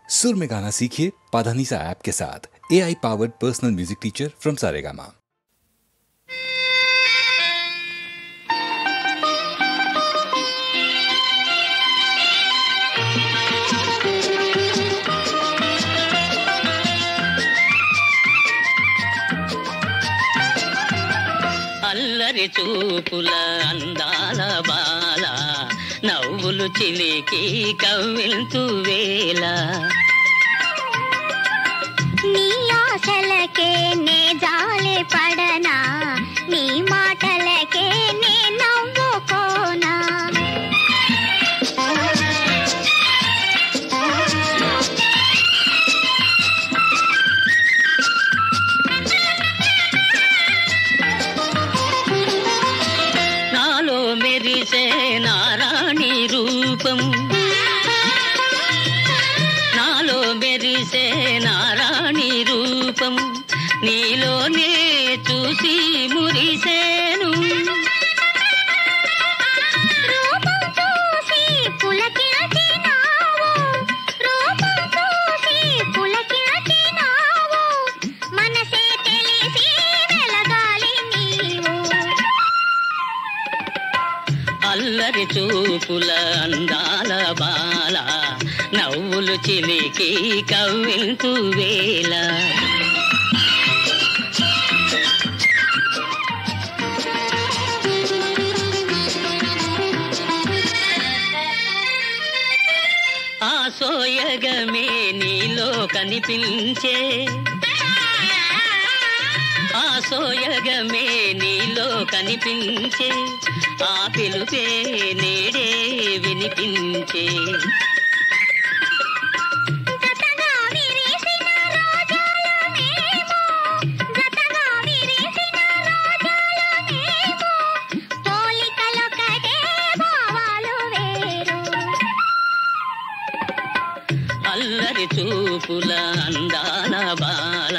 सुर में गाना सीखिए पाधानीसा ऐप के साथ। AI powered personal music teacher from Saregama. అల్లరి చూపుల అందాల బాల నవ్వులు చిలికి కవ్వింతు వేళ నీ ఆశలకే నే జాలి పడనా నీ మాటలకే నే నవ్వుకోనా నాలో మెరిసే నారాణి రూపం నాలో మెరిసే నారాణి రూపం నీలోనే చూసి మురిసేను రూపం చూసి పులకించినావు రూపం చూసి పులకించినావు మనసే తెలిసి వెలగాలి నీవు అల్లరి చూపుల అందాల బాల నవ్వులు చిలికి కవ్వింతు వేళ ఆ సోయగమే నీలో కనిపించే ఆ సోయగమే నీలో కనిపించే ఆ పిలుపే నేడే వినిపించే జతగా విరిసిన రోజాలమేమో జతగా విరిసిన రోజాలమేమో పోలికలొకటే భావాలు వేరు అల్లరి చూపుల అందాల బాల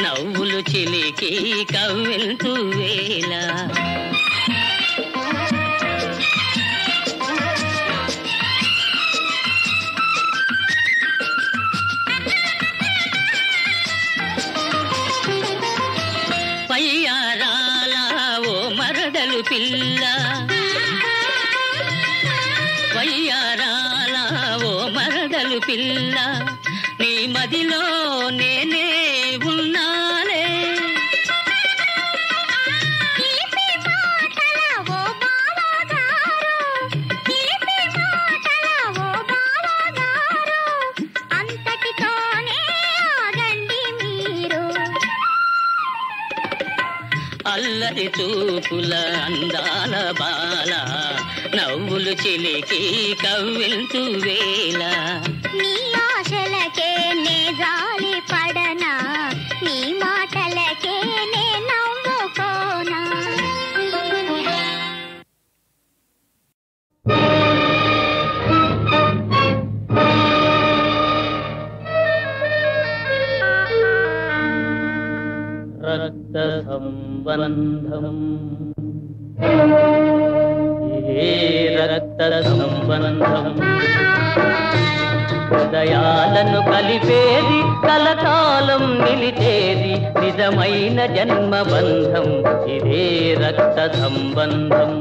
నవ్వులు చిలికి కవ్వింతు వేళ పయ్యారాల ఓ మరదలు పిల్ల వయ్యారాల ఓ మరదలు పిల్ల నీ మదిలో నేనే ఉన్నాలే చిలిపి మాటల ఓ బావగారు చిలిపి మాటల ఓ బావగారు అంతటితోనే ఆగండి మీరు అల్లరి చూపుల అందాల బాల నవ్వులు చిలికి కవ్వింతు వేళ నీ ఆశలకే నే జాలి పడనా నీ మాటలకే నే నవ్వుకోనా రక్త సంబంధం ఏ రక్త సంబంధం హృదయాలను కలిపేది కలకాలం నిలిచేది నిజమైన జన్మబంధం ఇదే రక్త సంబంధం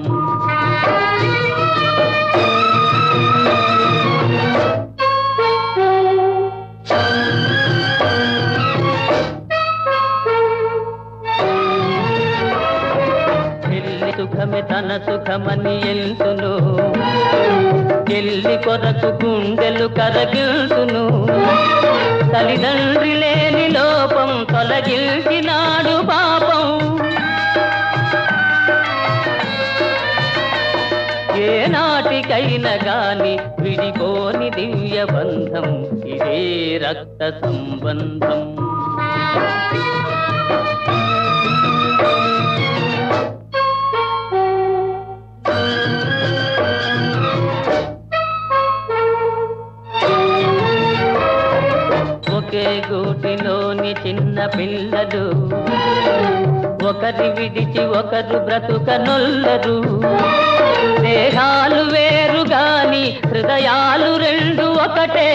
సుఖమే తన సుఖమని ఎల్తును ఎల్లి కొరకు గుండెలు కరగిల్తును తల్లిదండ్రి లేని లోపం తొలగిల్చినాడు పాపం ఏ నాటికైనా గాని విడిపోని దివ్య బంధం ఇదే రక్త సంబంధం ఒకే గూటిలోని చిన్న పిల్లలు ఒకరి విడిచి ఒకరు బ్రతుకనొల్లరు దేహాలు వేరు గాని హృదయాలు రెండు ఒకటే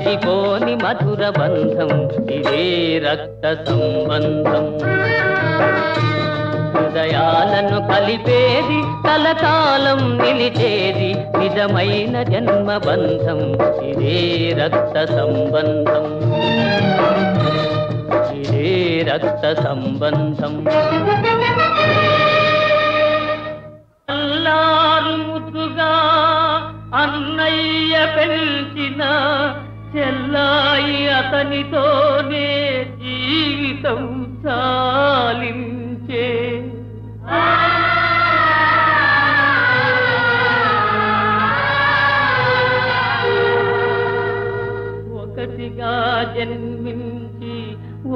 విడిపోని మధుర బంధం ఇదే రక్త సంబంధం. హృదయాలను కలిపేది కలకాలం నిలిచేది నిజమైన జన్మ బంధం ఇదే రక్త సంబంధం. ఇదే రక్త సంబంధం. అల్లారు ముద్దుగా అన్నయ్య పెంచిన చెల్లాయి అతనితోనే జీవితం చాలించే. ఒకటిగా జన్మించి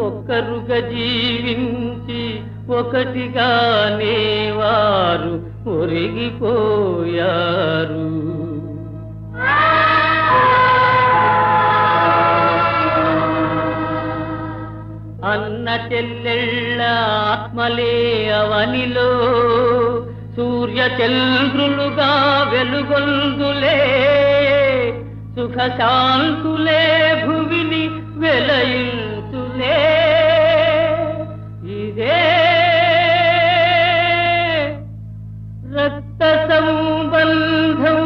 ఒక్కరుగా జీవించి ఒకటిగానే వారు ఒరిగిపోయారు. అన్న చెల్లెళ్ళ ఆత్మలే అవనిలో సూర్య చంద్రులుగా వెలుగొందులే. సుఖశాంతులే భువిని వెలయించులే. ఇదే రక్త సంబంధం.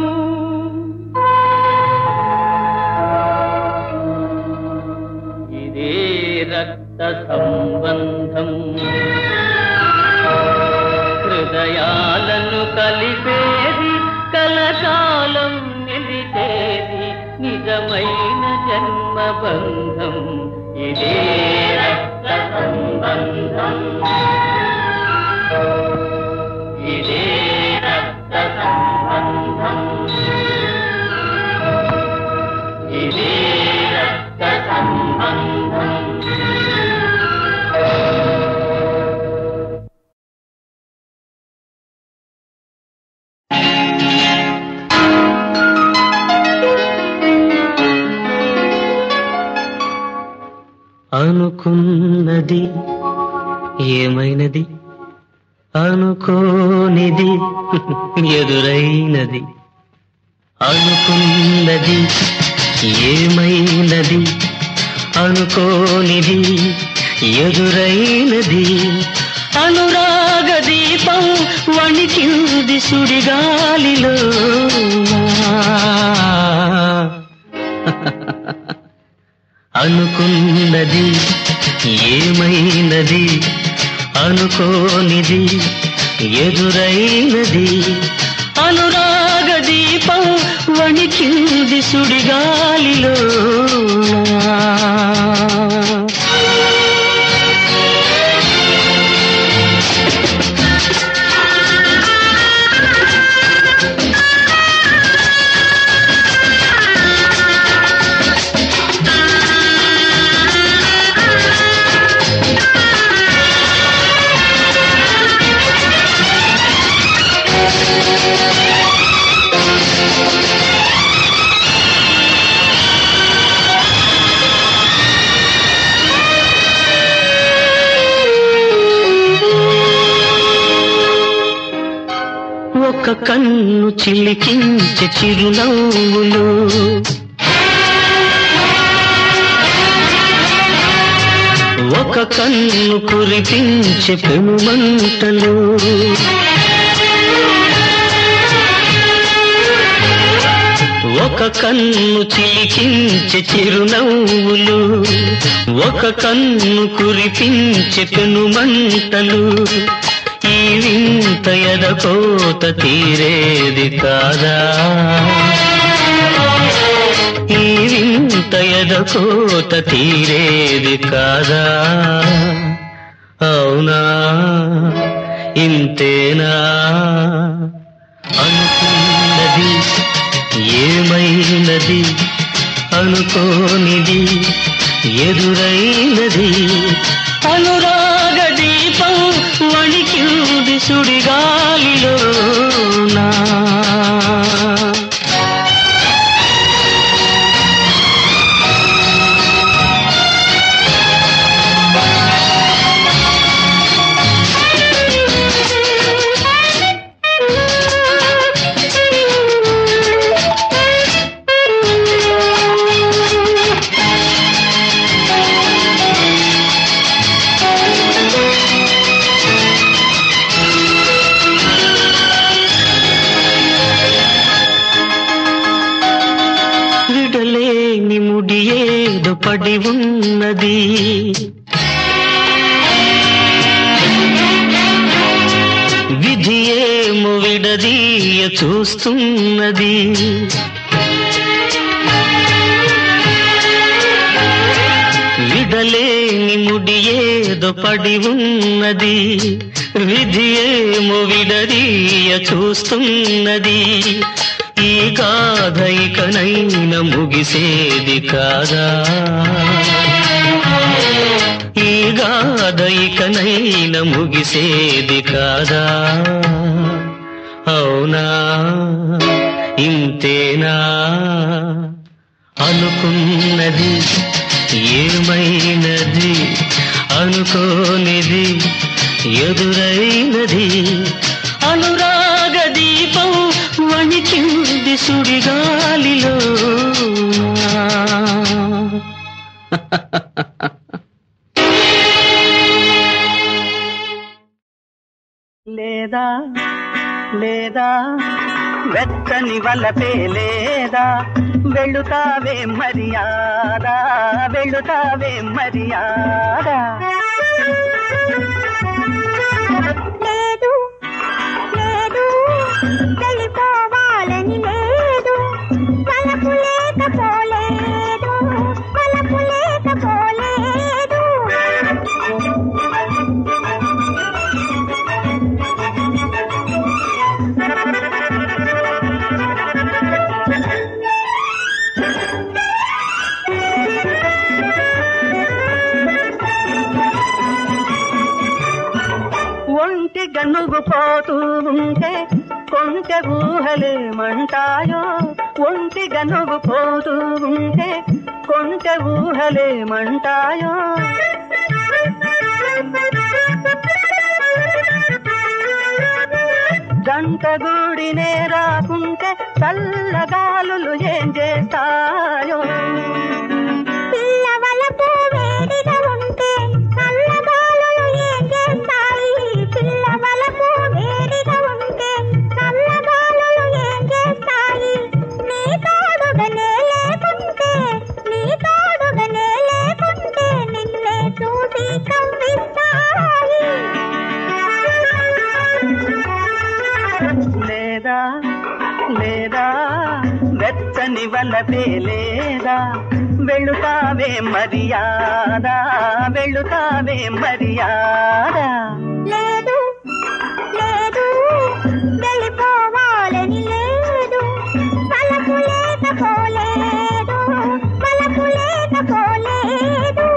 ఇదే రక్త సంబంధం. హృదయాలను కలిపేది కలకాలం నిలిచేది నిజమైన జన్మ బంధం ఇదే రక్త సంబంధం. ఇదే రక్త సంబంధం. ఇదే రక్త సంబంధం. అనుకున్నది ఏమైనది, అనుకోనిది ఎదురైనది. అనుకున్నది ఏమైనది, అనుకోనిది ఎదురైనది. అనురాగ దీపం వణికింది సుడిగాలిలో. అనుకున్నది ఏమైనది, అనుకోనిది ఎదురైనది. అనురాగ దీపం వణికింది సుడిగాలిలో. ఒక కన్ను చిలికించే చిరునవ్వులు, ఒక కన్ను కురిపించే పెనుమంటలు. ఒక కన్ను చిలికించే చిరునవ్వులు, ఒక కన్ను కురిపించే పెనుమంటలు. ఈ వింత ఎదకోత తీరేది కాదా, ఈ వింత ఎదకోత తీరేది కాదా. అవునా ఇంతేనా. అనుకున్నది ఏమైనది, అనుకోనిది ఎదురైనది. అనురాగ దీపం వణికింది సుడిగాలిలో. పడి ఉన్నది. విధి ఏమో విడదీయ చూస్తున్నది. విడలేని ముడి ఏదో పడి ఉన్నది. విధి ఏమో విడదీయ చూస్తున్నది. ఈ గాథ ఇకనైన ముగిసేది కాదా? ఈ గాథ ఇకనైన ముగిసేది కాదా? అవునా ఇంతేనా అనుకున్నది ఏమైనది? అనుకోనిది ఎదురైనది. అనురాగ దీపం వణికింది సుడిగాలిలో. లేదా లేదా వెచ్చని వలపే లేదా? వెళుతావే మర్యాదా, వెళుతావే మర్యాదా? లేదు లేదు వెళ్ళిపోవాలని లేదు. వలపు లేకపోలేదు, వలపు లేకపోలేదు. ఒంటిగా నువ్వు పోతూ ఉంటే కొంటె ఊహలేమంటాయో? ఒంటిగా నువ్వు పోతూ ఉంటే కొంటె ఊహలేమంటాయో? గంటగూడినే రాకుంటే చల్లగాలులు ఏం చేస్తాయో? పిల్లవలపు వేడిగా ఉంటే చల్లగాలులు ఏం చేస్తాయి? పిల్లవలపు వేడిగా ఉంటే చల్లగాలులు ఏం చేస్తాయి? నీ తోడుగానే లేకుంటే, నీ తోడుగానే లేకుంటే నిన్నే చూసి కవ్విస్తాయి. లేదా లేదా వెచ్చని వలపే లేదా? వెళుతావే మర్యాదా, వెళుతావే మర్యాదా? లేదు లేదు వెళ్ళిపోవాలని లేదు. వలపు లేకపోలేదు, వలపు లేకపోలేదు.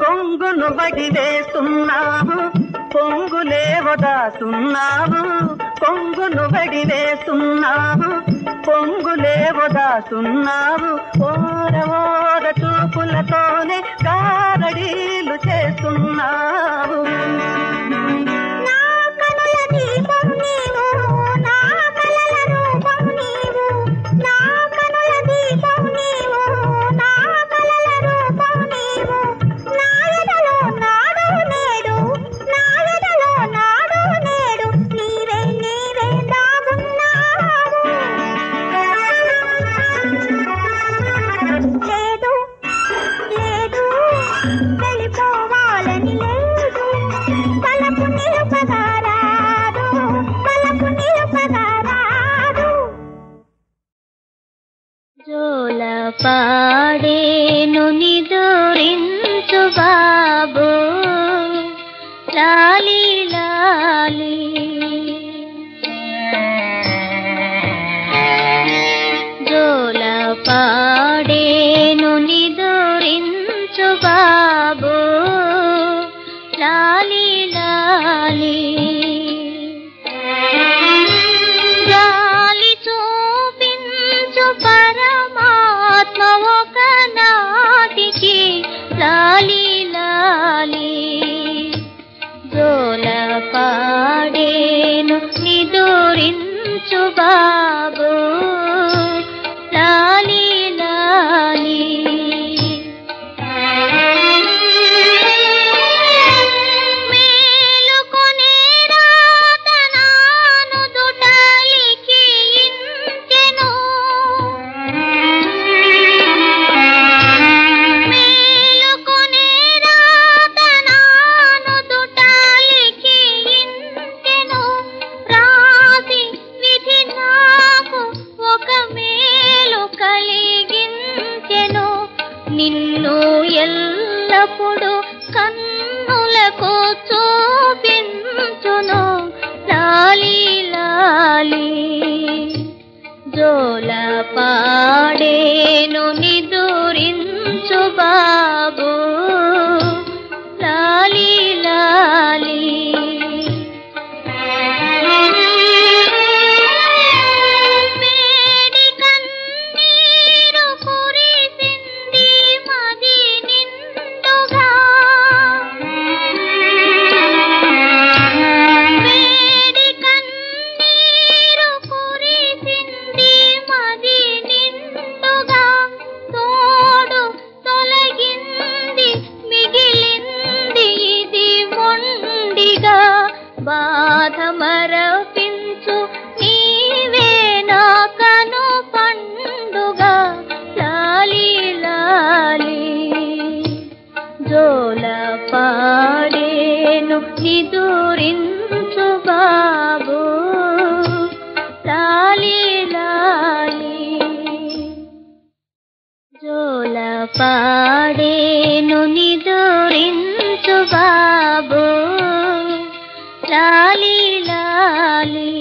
కొంగును వడి వేస్తున్నావు, పొంగులేవో దాస్తున్నావు. కొంగును వడి వేస్తున్నావు, పొంగులేవో దాస్తున్నావు. ఓర ఓర చూపులతోనే గారడీలు చేస్తున్నావు. నా కనుల దీపం నీవు, నా కలల రూపం నీవు. నా కనుల దీపం నీవు, నా కలల రూపం నీవు. నా ఎదలో నాడు నేడు, నా ఎదలో నాడు నేడు నీవే నీవే దాగున్నావు. లేదు లేదు వెళ్ళిపోవాలని లేదు. వలపు నిలుపగా రాదు, వలపు నిలుపగా రాదు. జోల పాడేను నిదురించు బాబు లాలి లాలి. జోల పాడేను నిదురించు బాబు లాలి లాలి. గాలి చూపించు పరమాత్మ ఒక నాటికి లాలి లాలి. జోల పాడేను నిదురించు నిదురించు బాబు లాలి లాలి. మేలుకొనే రాత నాను దుటలికి ఇంచెను. మేలుకొనే రాత నాను దుటలికి ఇంచెను. రాసి విధి నాకు ఒక మేలు కలిగించెను. నిన్ను ఎల్లప్పుడు కన్నులకు చూపించును లాలి లాలి. జోల పాడేను నిదురించు బాబు లాలి లాలి. వేడి కన్నీరు కురిసింది మది నిండుగా. వేడి కన్నీరు కురిసింది మది నిండుగా. తోడు తొలగింది మిగిలింది ఇది మొండిగా. బాధ మరపించు నీవే నా కను పండుగ లాలి లాలి. జోల పాడేను నిదురించు బాబు లాలి లాలి. జోల పాడేను నిదురించు బాబు లాలి లాలి.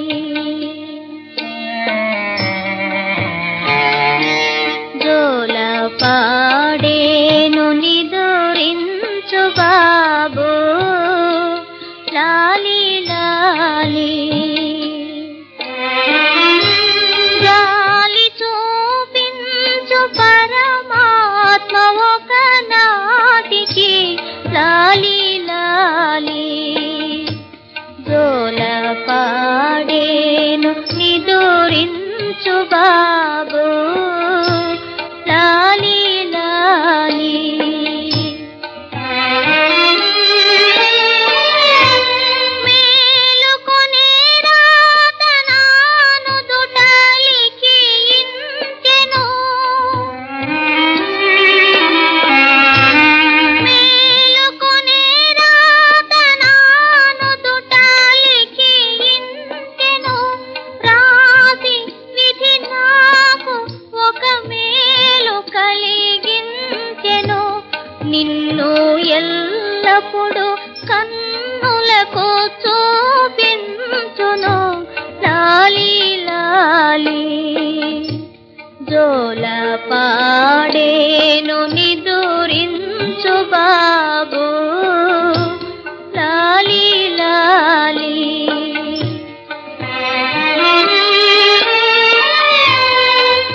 జోల పాడేను నిదురించు బాబు లాలి లాలి. గాలి చూపించు పరమాత్మ ఒక నాటికి లాలి లాలి. జోల పాడేను నిదురించు బాబు లాలి లాలి. మేలుకొనే రాత నాను దుటలికి ఇంచెను. మేలుకొనే రాత నాను దుటలికి ఇంచెను. రాసి విధి నాకు ఒక మేలు కలిగించెను. నిన్ను ఎల్లప్పుడు కన్నులకు చూపించును లాలి లాలి. జోల పాడేను నిదురించు బాబు లాలి లాలి.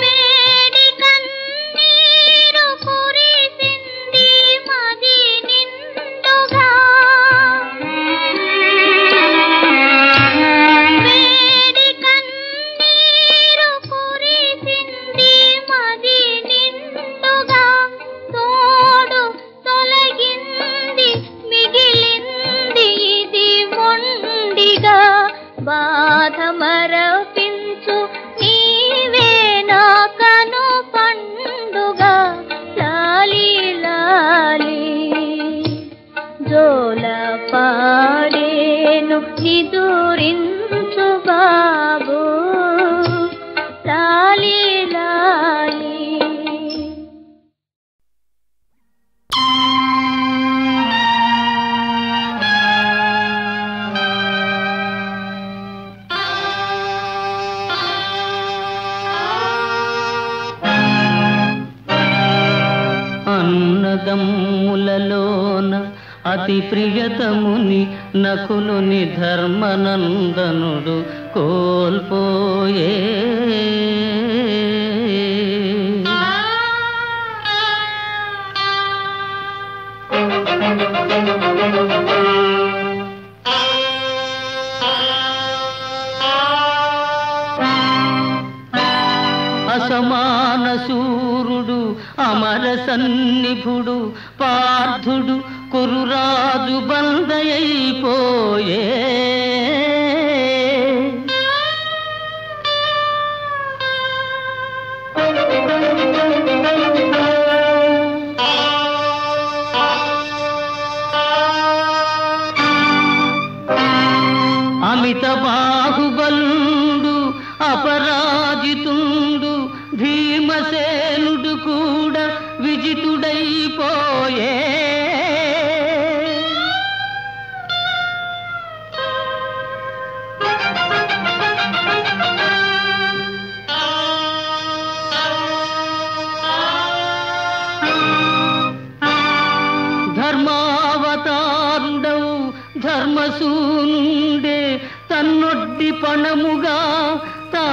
వేడి కన్నీరు కురిసింది మది నిండుగా. వేడి కన్నీరు కురిసింది మది నిండుగా. తోడు తొలగింది మిగిలింది ఇది మొండిగా. బాధ మరపించు నీవే నా కను పండుగ లాలి లాలి. జోల పాడేను నిదురించు బాబు లాలి లాలి. అన్నదమ్ములలోన అతి ప్రియతముని నకులుని ధర్మనందనుడు కోల్పోయే. అమర సన్నిభుడు పార్థుడు కురురాజు బందయైపోయే. అమిత బాహుబలుడు అపరాజితుండు భీమసేనుడు కూడా విజితుడైపోయే. ధర్మావతారుడవు ధర్మసూనుండే తన్నొడ్డి పణముగా తా